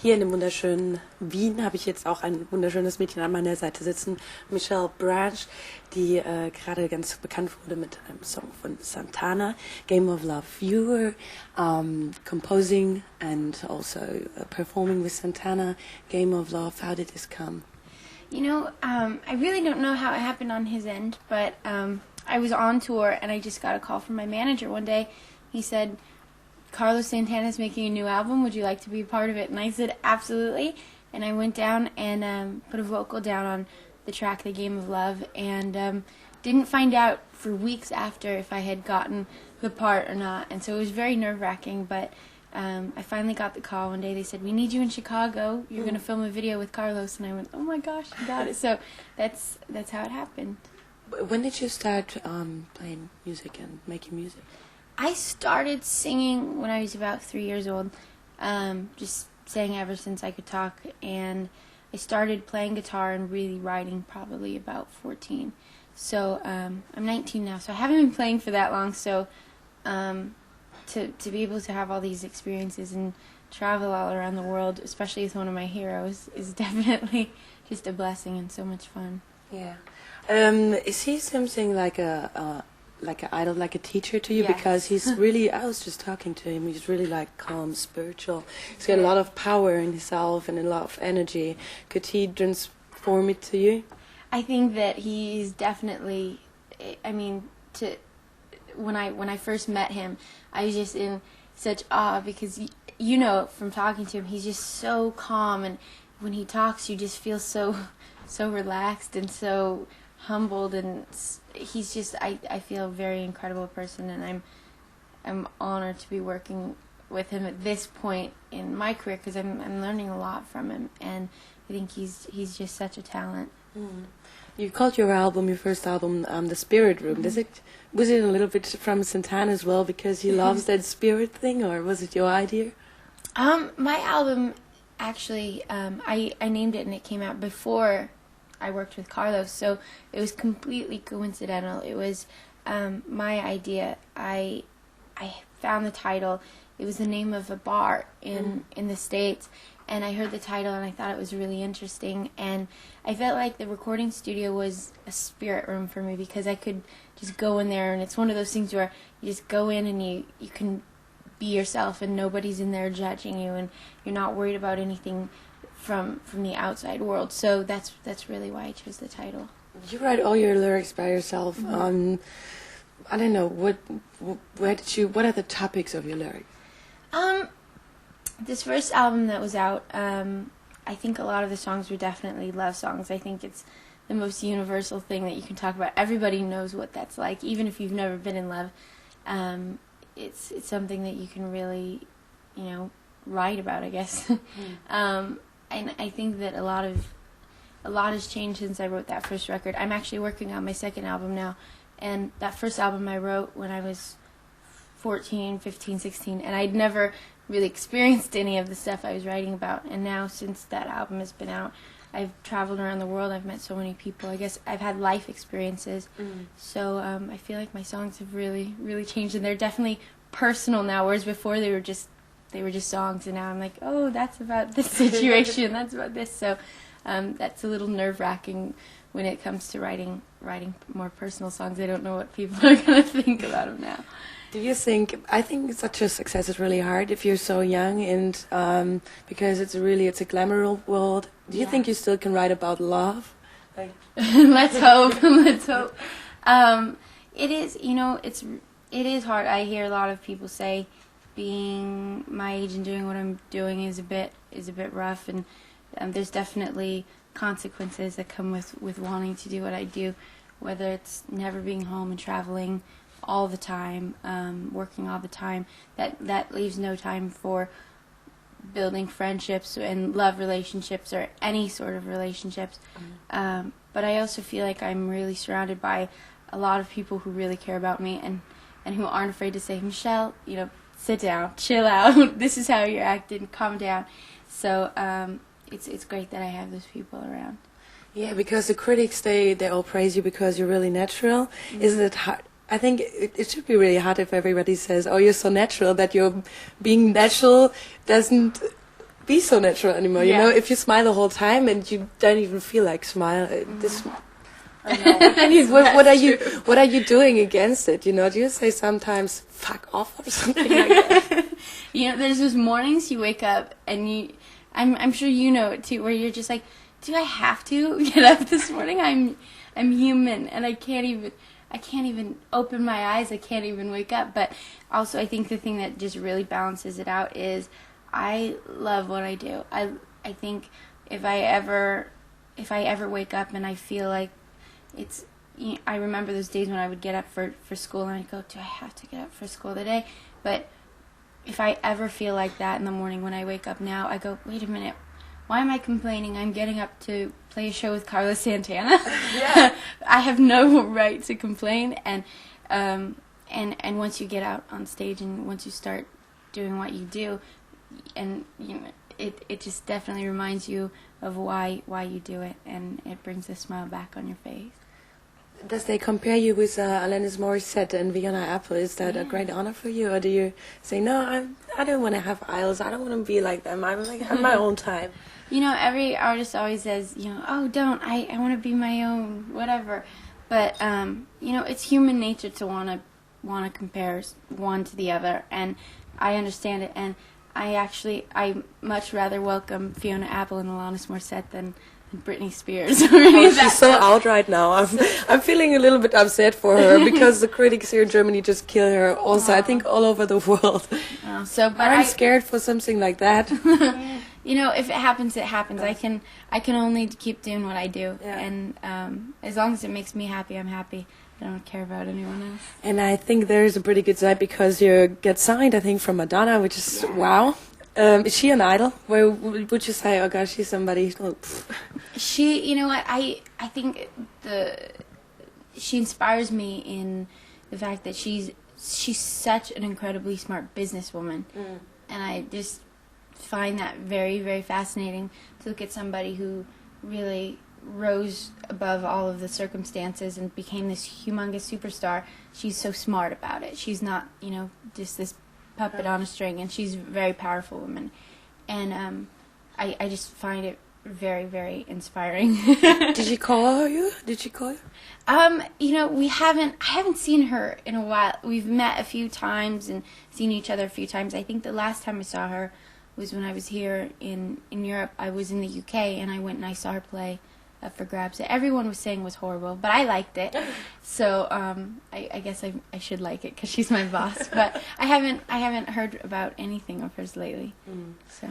Hier in dem wunderschönen Wien habe ich jetzt auch ein wunderschönes Mädchen an meiner Seite sitzen, Michelle Branch, die gerade ganz bekannt wurde mit einem Song von Santana, Game of Love. You were composing and also performing with Santana, Game of Love. How did this come? You know, I really don't know how it happened on his end, but I was on tour and I just got a call from my manager one day. He said, Carlos Santana's making a new album, would you like to be a part of it? And I said, absolutely. And I went down and put a vocal down on the track, The Game of Love, and didn't find out for weeks after if I had gotten the part or not. And so it was very nerve-wracking, but I finally got the call one day. They said, we need you in Chicago. You're going to film a video with Carlos. And I went, oh my gosh, you got it. So that's how it happened. When did you start playing music and making music? I started singing when I was about 3 years old, just sang ever since I could talk, and I started playing guitar and really writing probably about 14. So I'm 19 now, so I haven't been playing for that long, so to be able to have all these experiences and travel all around the world, especially with one of my heroes, is definitely just a blessing and so much fun. Yeah. Is he something like an idol, like a teacher to you? Yes. Because he's really, I was just talking to him, he's really like calm, spiritual. He's got a lot of power in himself and a lot of energy. Could he transform it to you? I think that he's definitely, I mean, when I first met him, I was just in such awe because, you know, from talking to him, he's just so calm, and when he talks, you just feel so relaxed and so humbled, and he's just, I feel a very incredible person, and I'm honored to be working with him at this point in my career because I'm learning a lot from him, and I think he's just such a talent. Mm. You called your first album, The Spirit Room. Mm-hmm. Was it a little bit from Santana as well because he loves that spirit thing, or was it your idea? My album, actually, I named it and it came out before I worked with Carlos, so it was completely coincidental. It was my idea. I found the title. It was the name of a bar in the States, and I heard the title and I thought it was really interesting, and I felt like the recording studio was a spirit room for me because I could just go in there, and it's one of those things where you just go in and you can be yourself and nobody's in there judging you, and you're not worried about anything from the outside world. So that's really why I chose the title. You write all your lyrics by yourself. Mm-hmm. I don't know, what are the topics of your lyrics? This first album that was out, I think a lot of the songs were definitely love songs. I think it's the most universal thing that you can talk about. Everybody knows what that's like, even if you've never been in love. It's something that you can really, you know, write about, I guess. And I think that a lot has changed since I wrote that first record. I'm actually working on my second album now, and that first album I wrote when I was 14, 15, 16, and I'd never really experienced any of the stuff I was writing about. And now, since that album has been out, I've traveled around the world. I've met so many people. I guess I've had life experiences. So I feel like my songs have really, really changed, and they're definitely personal now, whereas before they were just songs, and now I'm like, oh, that's about this situation, that's about this. So that's a little nerve-wracking when it comes to writing more personal songs. I don't know what people are going to think about them now. Do you think, I think such a success is really hard if you're so young, and because it's a glamour world. Do you think you still can write about love? Like Let's hope. Let's hope. It is, you know, it is hard. I hear a lot of people say being my age and doing what I'm doing is a bit rough, and there's definitely consequences that come with wanting to do what I do, whether it's never being home and traveling all the time, working all the time. That leaves no time for building friendships and love relationships or any sort of relationships. But I also feel like I'm really surrounded by a lot of people who really care about me and who aren't afraid to say, Michelle, you know, sit down, chill out, this is how you're acting, calm down. So it's great that I have those people around. Yeah, because the critics, they all praise you because you're really natural. Isn't it hard? I think it should be really hard if everybody says, oh, you're so natural, that you're being natural doesn't be so natural anymore. You Yeah. know, if you smile the whole time and you don't even feel like smile, this. What are you doing against it? You know, do you say sometimes "fuck off" or something like that? You know, there's those mornings you wake up and I'm sure you know it too, where you're just like, do I have to get up this morning? I'm human and I can't even open my eyes. I can't even wake up. But also, I think the thing that just really balances it out is I love what I do. I think if I ever wake up and I feel like it's, you know, I remember those days when I would get up for school and I'd go, do I have to get up for school today? But if I ever feel like that in the morning when I wake up now, I go, wait a minute, why am I complaining? I'm getting up to play a show with Carlos Santana. Yeah. I have no right to complain. And once you get out on stage and once you start doing what you do, and you know, it just definitely reminds you of why you do it, and it brings a smile back on your face. Does they compare you with Alanis Morissette and Fiona Apple? Is that a great honor for you, or do you say no? I don't want to have idols. I don't want to be like them. I'm like on my own time. You know, every artist always says, you know, oh, don't. I want to be my own, whatever. But you know, it's human nature to want to compare one to the other, and I understand it. And I much rather welcome Fiona Apple and Alanis Morissette than Britney Spears. Oh, she's so out right now. I'm feeling a little bit upset for her because the critics here in Germany just kill her. Also, I think all over the world. But I'm scared for something like that. You know, if it happens, it happens. I can only keep doing what I do, and as long as it makes me happy, I'm happy. I don't care about anyone else. And I think there's a pretty good side because you get signed, I think, from Madonna, which is wow. Is she an idol? Where would you say, oh gosh, she's somebody? She, you know what? I think she inspires me in the fact that she's such an incredibly smart businesswoman, and I just find that very, very fascinating to look at somebody who really rose above all of the circumstances and became this humongous superstar. She's so smart about it. She's not, you know, just this puppet on a string, and she's a very powerful woman. And I just find it very, very inspiring. Did she call you? You know, I haven't seen her in a while. We've met a few times and seen each other a few times. I think the last time I saw her was when I was here in Europe. I was in the UK, and I went and I saw her play Up for Grabs that everyone was saying was horrible, but I liked it. So I guess I should like it because she's my boss. But I haven't heard about anything of hers lately. So,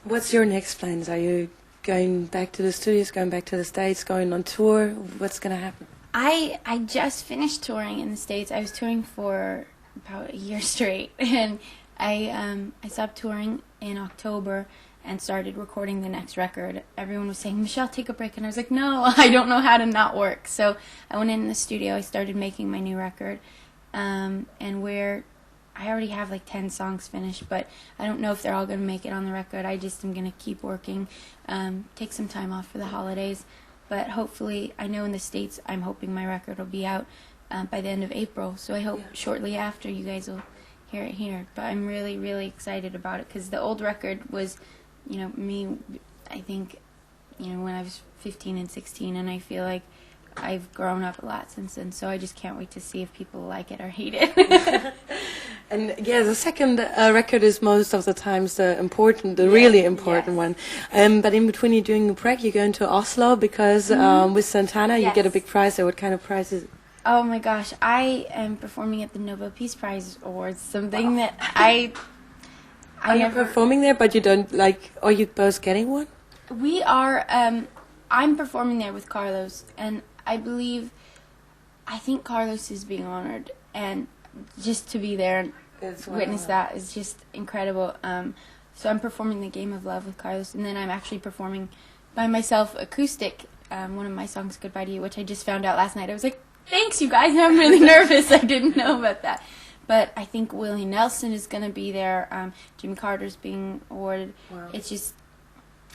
what's your next plans? Are you going back to the studios, going back to the States, going on tour? What's gonna happen? I just finished touring in the States. I was touring for about a year straight, and I stopped touring in October and started recording the next record. Everyone was saying, Michelle, take a break. And I was like, no, I don't know how to not work. So I went in the studio. I started making my new record. And I already have like 10 songs finished, but I don't know if they're all going to make it on the record. I just am going to keep working, take some time off for the holidays. But hopefully, I know in the States, I'm hoping my record will be out by the end of April. So I hope shortly after you guys will hear it here. But I'm really, really excited about it because the old record was, you know, me, I think, you know, when I was 15 and 16, and I feel like I've grown up a lot since then, so I just can't wait to see if people like it or hate it. And yeah, the second record is most of the times the really important one. But in between you're doing Prague, you're going to Oslo because with Santana you get a big prize there. What kind of prize is it? Oh my gosh, I am performing at the Nobel Peace Prize Awards, something that I never performing there, but you don't like. Are you both getting one? We are. I'm performing there with Carlos, and I think Carlos is being honored, and just to be there and witness that is just incredible. So I'm performing the Game of Love with Carlos, and then I'm actually performing by myself acoustic. One of my songs, Goodbye to You, which I just found out last night. I was like, thanks, you guys. I'm really nervous. I didn't know about that. But I think Willie Nelson is going to be there. Jimmy Carter's being awarded. Wow. It's just,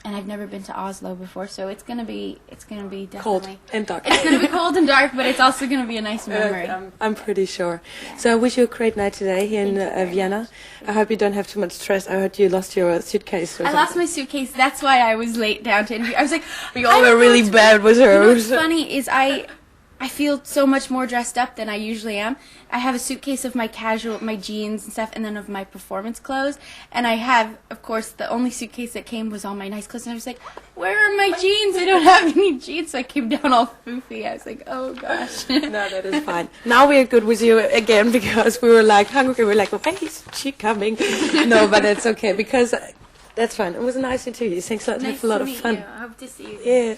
and I've never been to Oslo before, so it's gonna be definitely Cold and dark. It's gonna be cold and dark, but it's also gonna be a nice memory. I'm pretty sure. So I wish you a great night today here in Vienna. I hope you don't have too much stress. I heard you lost your suitcase. I lost my suitcase. That's why I was late down to interview. I was like, we all were really bad with her. You know what's funny is I feel so much more dressed up than I usually am. I have a suitcase of my jeans and stuff, and then of my performance clothes. And I have, of course, the only suitcase that came was all my nice clothes. And I was like, where are my jeans? I don't have any jeans. So I came down all foofy. I was like, oh gosh. No, that is fine. Now we're good with you again because we were like hungry. We were like, why is she coming? No, but it's okay because that's fine. It was a nice interview. Thanks a lot. Nice Have a lot to of meet fun. you. I hope to see you. Yeah.